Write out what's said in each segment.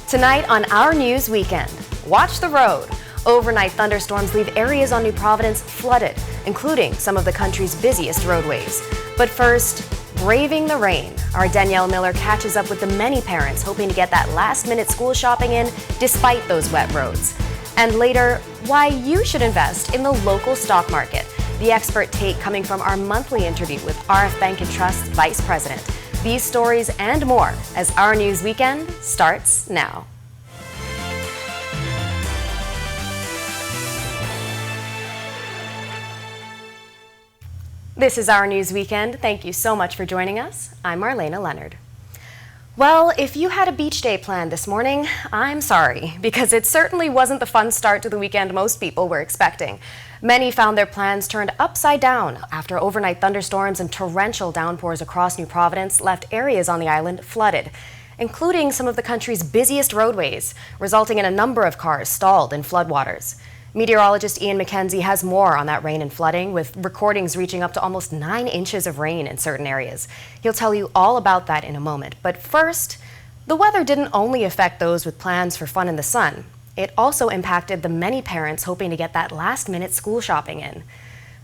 Tonight on Our News Weekend, watch the road. Overnight thunderstorms leave areas on New Providence flooded, including some of the country's busiest roadways. But first, braving the rain. Our Danielle Miller catches up with the many parents hoping to get that last-minute school shopping in despite those wet roads. And later, why you should invest in the local stock market. The expert take coming from our monthly interview with RF Bank and Trust's Vice President. These stories and more as Our News Weekend starts now. This is Our News Weekend. Thank you so much for joining us. I'm Marlena Leonard. Well, if you had a beach day planned this morning, I'm sorry, because it certainly wasn't the fun start to the weekend most people were expecting. Many found their plans turned upside down after overnight thunderstorms and torrential downpours across New Providence left areas on the island flooded, including some of the country's busiest roadways, resulting in a number of cars stalled in floodwaters. Meteorologist Ian McKenzie has more on that rain and flooding, with recordings reaching up to almost 9 inches of rain in certain areas. He'll tell you all about that in a moment. But first, the weather didn't only affect those with plans for fun in the sun. It also impacted the many parents hoping to get that last-minute school shopping in.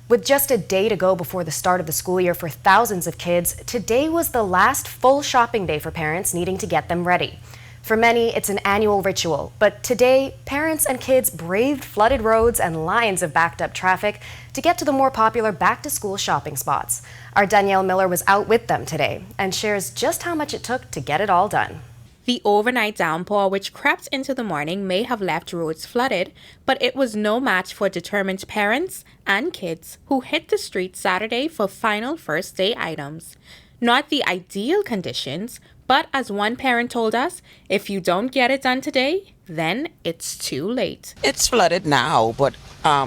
With just a day to go before the start of the school year for thousands of kids, today was the last full shopping day for parents needing to get them ready. For many, it's an annual ritual, but today, parents and kids braved flooded roads and lines of backed-up traffic to get to the more popular back-to-school shopping spots. Our Danielle Miller was out with them today and shares just how much it took to get it all done. The overnight downpour, which crept into the morning, may have left roads flooded, but it was no match for determined parents and kids who hit the streets Saturday for final first-day items. Not the ideal conditions, but as one parent told us, if you don't get it done today, then it's too late. It's flooded now, but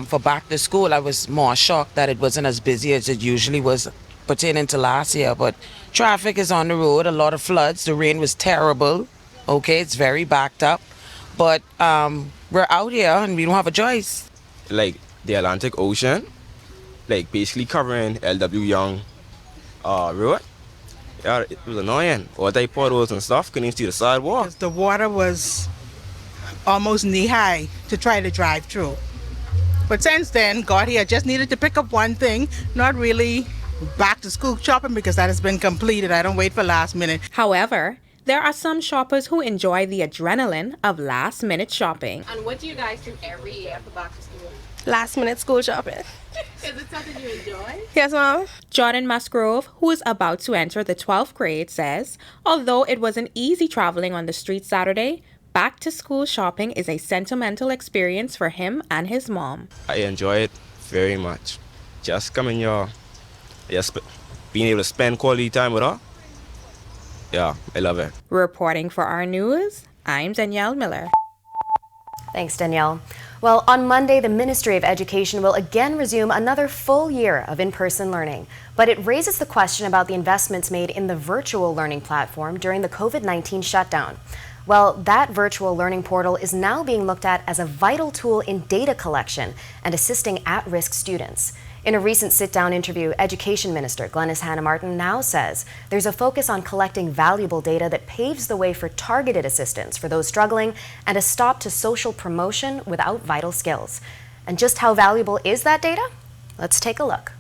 for back to school, I was more shocked that it wasn't as busy as it usually was pertaining to last year. But traffic is on the road, a lot of floods. The rain was terrible. Okay, it's very backed up. But we're out here and we don't have a choice. Like the Atlantic Ocean, like basically covering LW Young Road. Yeah, it was annoying. All day potholes and stuff, couldn't even see the sidewalk. The water was almost knee-high to try to drive through. But since then, got here, just needed to pick up one thing, not really back to school shopping because that has been completed. I don't wait for last minute. However, there are some shoppers who enjoy the adrenaline of last-minute shopping. And what do you guys do every year for back to school? Last-minute school shopping. Is it something you enjoy? Yes, Mom. Jordan Musgrove, who is about to enter the 12th grade, says, although it wasn't easy traveling on the streets Saturday, back-to-school shopping is a sentimental experience for him and his mom. I enjoy it very much. Just coming here, just being able to spend quality time with her. Yeah, I love it. Reporting for Our News, I'm Danielle Miller. Thanks, Danielle. Well, on Monday, the Ministry of Education will again resume another full year of in-person learning. But it raises the question about the investments made in the virtual learning platform during the COVID-19 shutdown. Well, that virtual learning portal is now being looked at as a vital tool in data collection and assisting at-risk students. In a recent sit-down interview, Education Minister Glenys Hanna-Martin now says there's a focus on collecting valuable data that paves the way for targeted assistance for those struggling and a stop to social promotion without vital skills. And just how valuable is that data? Let's take a look.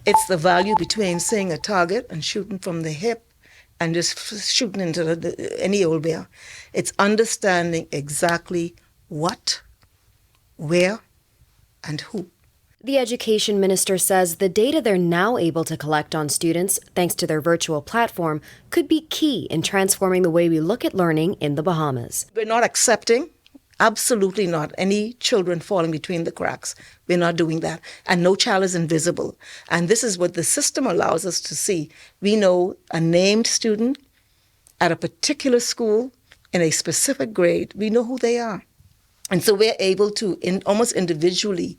It's the value between seeing a target and shooting from the hip and just shooting into any old bear. It's understanding exactly what, where, and who. The Education Minister says the data they're now able to collect on students, thanks to their virtual platform, could be key in transforming the way we look at learning in the Bahamas. We're not accepting, absolutely not, any children falling between the cracks. We're not doing that. And no child is invisible. And this is what the system allows us to see. We know a named student at a particular school in a specific grade. We know who they are. And so we're able to almost individually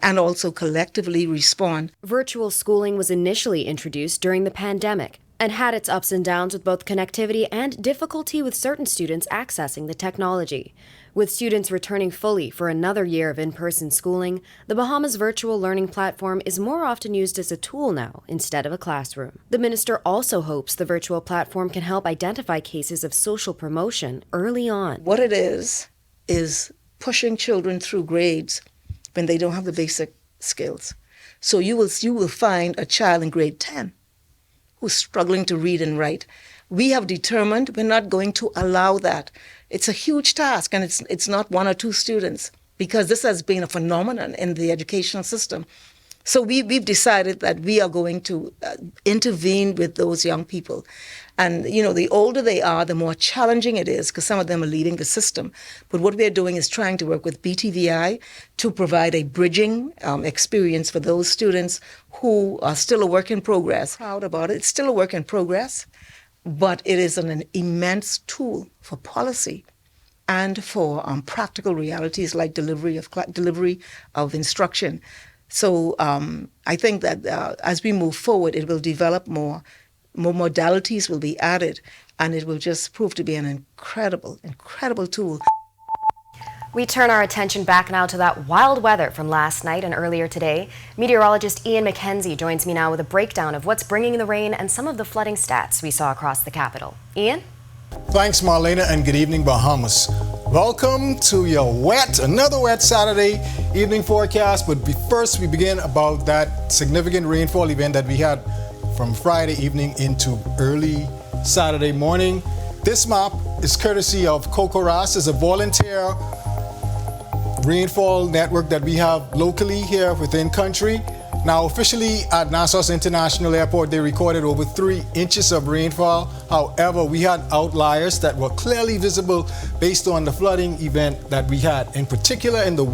and also collectively respond. Virtual schooling was initially introduced during the pandemic, and had its ups and downs with both connectivity and difficulty with certain students accessing the technology. With students returning fully for another year of in-person schooling, the Bahamas virtual learning platform is more often used as a tool now instead of a classroom. The minister also hopes the virtual platform can help identify cases of social promotion early on. What it is pushing children through grades when they don't have the basic skills. So you will find a child in grade 10 who's struggling to read and write. We have determined we're not going to allow that. It's a huge task, and it's not one or two students, because this has been a phenomenon in the educational system. So we've decided that we are going to intervene with those young people. And, the older they are, the more challenging it is, because some of them are leaving the system. But what we're doing is trying to work with BTVI to provide a bridging experience for those students who are still a work in progress. Proud about it. It's still a work in progress, but it is an immense tool for policy and for practical realities like delivery of instruction. So I think that as we move forward, it will develop more modalities will be added, and it will just prove to be an incredible tool. We turn our attention back now to that wild weather from last night and earlier today. Meteorologist Ian McKenzie joins me now with a breakdown of what's bringing the rain and some of the flooding stats we saw across the capital. Ian? Thanks, Marlena, and good evening, Bahamas. Welcome to your another wet Saturday evening forecast. But first, we begin about that significant rainfall event that we had from Friday evening into early Saturday morning. This map is courtesy of COCORAS. It's a volunteer rainfall network that we have locally here within country. Now, officially at Nassau International Airport, they recorded over 3 inches of rainfall. However, we had outliers that were clearly visible based on the flooding event that we had. In particular, in the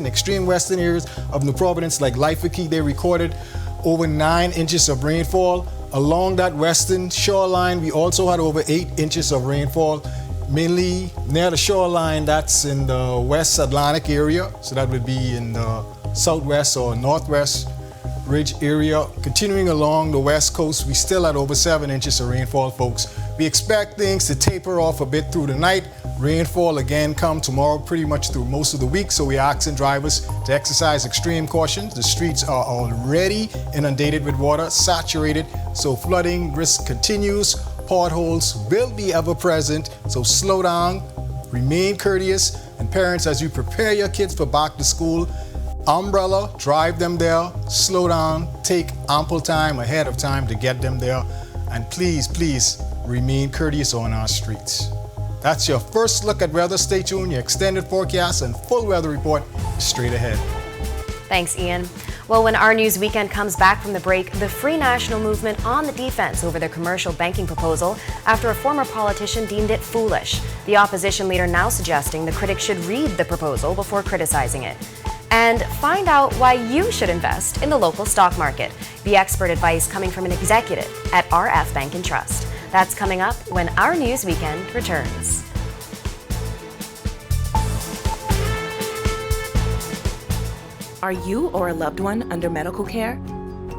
extreme western areas of New Providence, like Laifiki, they recorded over 9 inches of rainfall. Along that western shoreline, we also had over 8 inches of rainfall, mainly near the shoreline. That's in the West Atlantic area, so that would be in the southwest or northwest ridge area. Continuing along the west coast, we still had over 7 inches of rainfall, folks. We expect things to taper off a bit through the night. Rainfall again come tomorrow pretty much through most of the week, so we're asking drivers to exercise extreme caution. The streets are already inundated with water, saturated, so flooding risk continues. Potholes will be ever present, so slow down, remain courteous, and parents, as you prepare your kids for back to school, umbrella, drive them there, slow down, take ample time ahead of time to get them there, and please remain courteous on our streets. That's your first look at weather. Stay tuned. Your extended forecast and full weather report is straight ahead. Thanks, Ian. Well, when Our News Weekend comes back from the break, the Free National Movement on the defense over their commercial banking proposal after a former politician deemed it foolish. The opposition leader now suggesting the critics should read the proposal before criticizing it. And find out why you should invest in the local stock market. The expert advice coming from an executive at RF Bank and Trust. That's coming up when Our News Weekend returns. Are you or a loved one under medical care?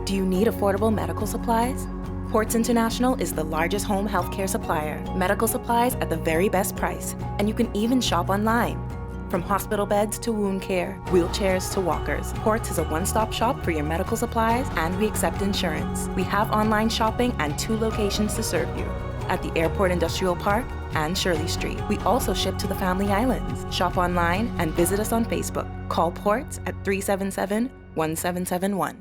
Do you need affordable medical supplies? Ports International is the largest home healthcare supplier. Medical supplies at the very best price, and you can even shop online. From hospital beds to wound care, wheelchairs to walkers, Ports is a one-stop shop for your medical supplies, and we accept insurance. We have online shopping and 2 locations to serve you, at the Airport Industrial Park and Shirley Street. We also ship to the Family Islands. Shop online and visit us on Facebook. Call Ports at 377-1771.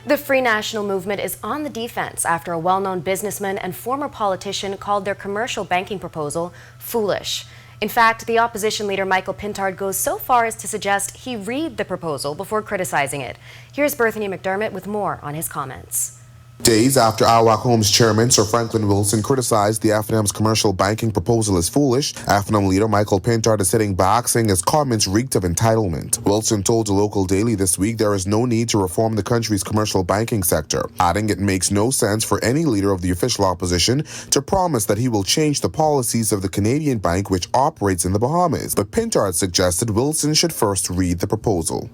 The Free National Movement is on the defense after a well-known businessman and former politician called their commercial banking proposal foolish. In fact, the opposition leader Michael Pintard goes so far as to suggest he read the proposal before criticizing it. Here's Berthany McDermott with more on his comments. Days after Awak Homes chairman Sir Franklin Wilson criticized the FNM's commercial banking proposal as foolish, FNM leader Michael Pintard is sitting back, saying his comments reeked of entitlement. Wilson told a local daily this week there is no need to reform the country's commercial banking sector, adding it makes no sense for any leader of the official opposition to promise that he will change the policies of the Canadian bank which operates in the Bahamas. But Pintard suggested Wilson should first read the proposal.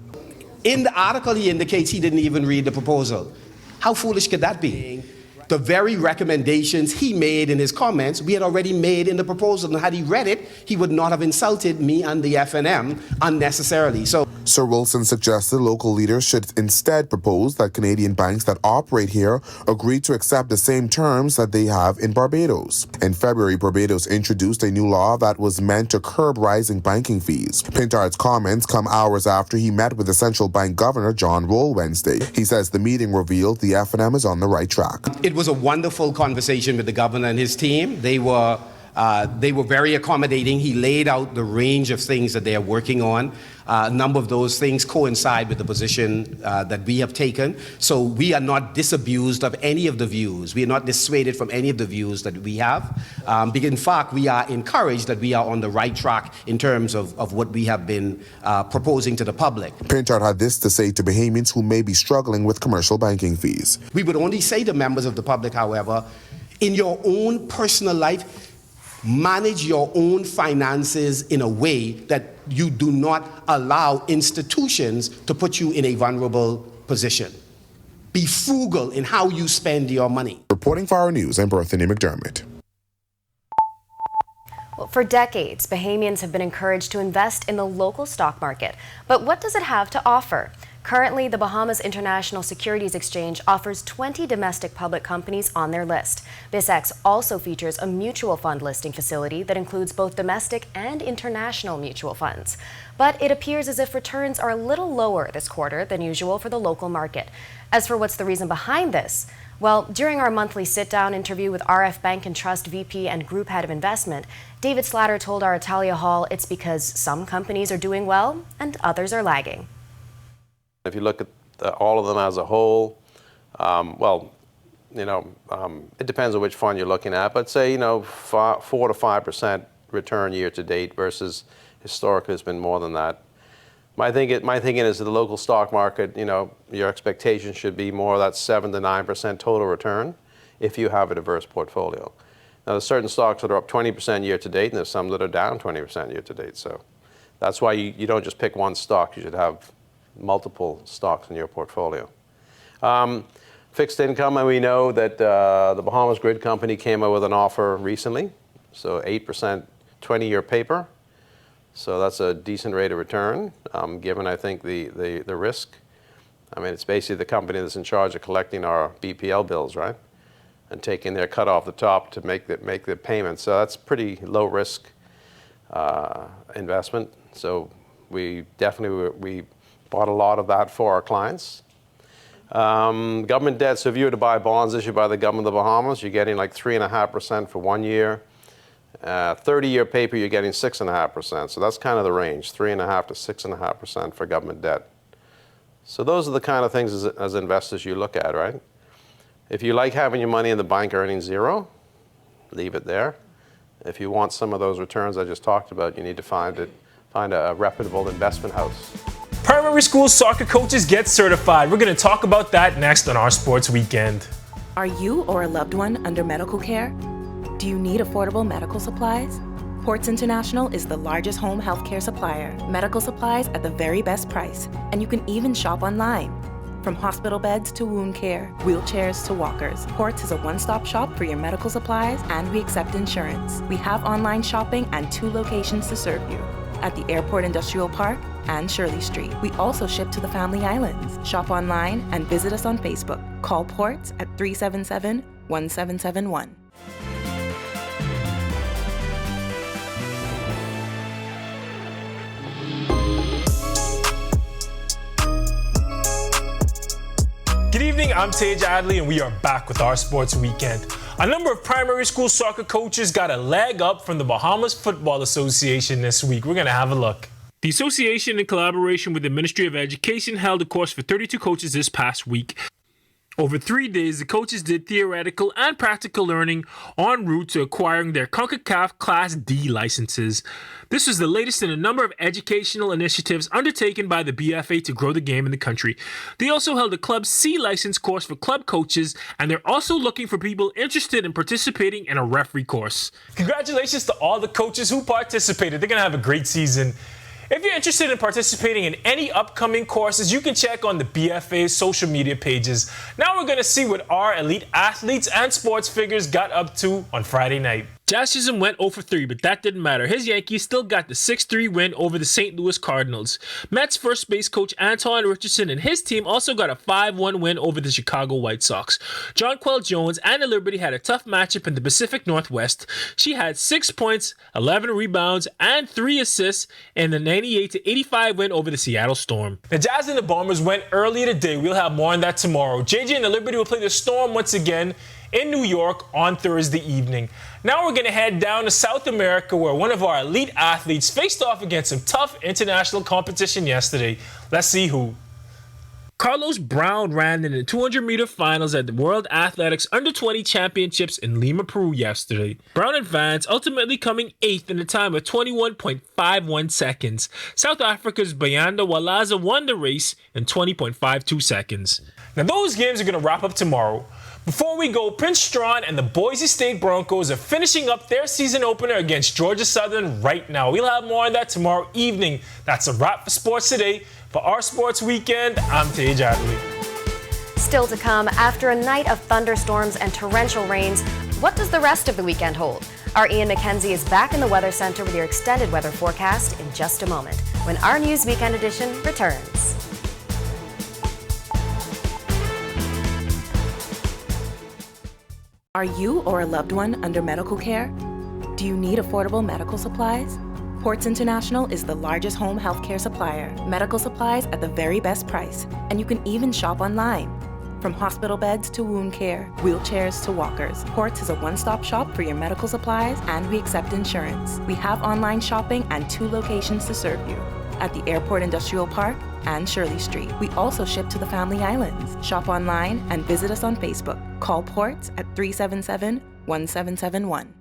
In the article, he indicates he didn't even read the proposal. How foolish could that be? The very recommendations he made in his comments, we had already made in the proposal. And had he read it, he would not have insulted me and the FNM unnecessarily. So, Sir Wilson suggested local leaders should instead propose that Canadian banks that operate here agree to accept the same terms that they have in Barbados. In February, Barbados introduced a new law that was meant to curb rising banking fees. Pintard's comments come hours after he met with the central bank governor, John Roll, Wednesday. He says the meeting revealed the FNM is on the right track. It was a wonderful conversation with the governor and his team. They were very accommodating. He laid out the range of things that they are working on. A number of those things coincide with the position that we have taken. So we are not disabused of any of the views. We are not dissuaded from any of the views that we have. Because in fact, we are encouraged that we are on the right track in terms of what we have been proposing to the public. Pintard had this to say to Bahamians who may be struggling with commercial banking fees. We would only say to members of the public, however, in your own personal life, manage your own finances in a way that you do not allow institutions to put you in a vulnerable position. Be frugal in how you spend your money. Reporting for Our News, I'm Berthany McDermott. Well, for decades, Bahamians have been encouraged to invest in the local stock market. But what does it have to offer? Currently, the Bahamas International Securities Exchange offers 20 domestic public companies on their list. BISX also features a mutual fund listing facility that includes both domestic and international mutual funds. But it appears as if returns are a little lower this quarter than usual for the local market. As for what's the reason behind this, well, during our monthly sit-down interview with RF Bank and Trust VP and Group Head of Investment, David Slatter told our Italia Hall it's because some companies are doing well and others are lagging. If you look at all of them as a whole, it depends on which fund you're looking at, but say, 4 to 5% return year to date versus historically it's been more than that. My thinking is that the local stock market, your expectation should be more of that 7 to 9% total return if you have a diverse portfolio. Now, there's certain stocks that are up 20% year to date, and there's some that are down 20% year to date. So that's why you don't just pick one stock. You should have multiple stocks in your portfolio. Fixed income, and we know that the Bahamas Grid Company came out with an offer recently, so 8% 20-year paper. So that's a decent rate of return, given, I think, the risk. I mean, it's basically the company that's in charge of collecting our BPL bills, right? And taking their cut off the top to make the payments. So that's pretty low risk investment. So we bought a lot of that for our clients. Government debt, so if you were to buy bonds issued by the government of the Bahamas, you're getting like 3.5% for 1 year. 30-year paper, you're getting 6.5%. So that's kind of the range, 3.5% to 6.5% for government debt. So those are the kind of things as investors you look at, right? If you like having your money in the bank earning zero, leave it there. If you want some of those returns I just talked about, you need to find a reputable investment house. Primary school soccer coaches get certified. We're going to talk about that next on our Sports Weekend. Are you or a loved one under medical care? Do you need affordable medical supplies? Ports International is the largest home healthcare supplier. Medical supplies at the very best price, and you can even shop online. From hospital beds to wound care, wheelchairs to walkers, Ports is a one-stop shop for your medical supplies, and we accept insurance. We have online shopping and 2 locations to serve you, at the Airport Industrial Park and Shirley Street. We also ship to the Family Islands. Shop online and visit us on Facebook. Call Ports at 377-1771. Good evening, I'm Tej Adley, and we are back with our Sports Weekend. A number of primary school soccer coaches got a leg up from the Bahamas Football Association this week. We're going to have a look. The association, in collaboration with the Ministry of Education, held a course for 32 coaches this past week. Over 3 days, the coaches did theoretical and practical learning en route to acquiring their CONCACAF Class D licenses. This was the latest in a number of educational initiatives undertaken by the BFA to grow the game in the country. They also held a Club C license course for club coaches, and they're also looking for people interested in participating in a referee course. Congratulations to all the coaches who participated. They're going to have a great season If you're interested in participating in any upcoming courses, you can check on the BFA's social media pages. Now we're going to see what our elite athletes and sports figures got up to on Friday night. Jazz Chisholm went 0 for 3, but that didn't matter. His Yankees still got the 6-3 win over the St. Louis Cardinals. Mets first base coach Antoine Richardson and his team also got a 5-1 win over the Chicago White Sox. Jonquel Jones and the Liberty had a tough matchup in the Pacific Northwest. She had 6 points, 11 rebounds, and 3 assists in the 98-85 win over the Seattle Storm. The Jazz and the Bombers went early today. We'll have more on that tomorrow. JJ and the Liberty will play the Storm once again in New York on Thursday evening. Now we're going to head down to South America, where one of our elite athletes faced off against some tough international competition yesterday. Let's see who. Carlos Brown ran in the 200-meter finals at the World Athletics Under-20 Championships in Lima, Peru yesterday. Brown advanced, ultimately coming 8th in a time of 21.51 seconds. South Africa's Bayanda Walaza won the race in 20.52 seconds. Now those games are going to wrap up tomorrow. Before we go, Prince Straughn and the Boise State Broncos are finishing up their season opener against Georgia Southern right now. We'll have more on that tomorrow evening. That's a wrap for Sports Today. For Our Sports Weekend, I'm Tej Adley. Still to come, after a night of thunderstorms and torrential rains, what does the rest of the weekend hold? Our Ian McKenzie is back in the Weather Center with your extended weather forecast in just a moment, when Our News Weekend Edition returns. Are you or a loved one under medical care? Do you need affordable medical supplies? Ports International is the largest home healthcare supplier. Medical supplies at the very best price, and you can even shop online. From hospital beds to wound care, wheelchairs to walkers, Ports is a one-stop shop for your medical supplies, and we accept insurance. We have online shopping and 2 locations to serve you, at the Airport Industrial Park and Shirley Street. We also ship to the Family Islands. Shop online and visit us on Facebook. Call Ports at 377-1771.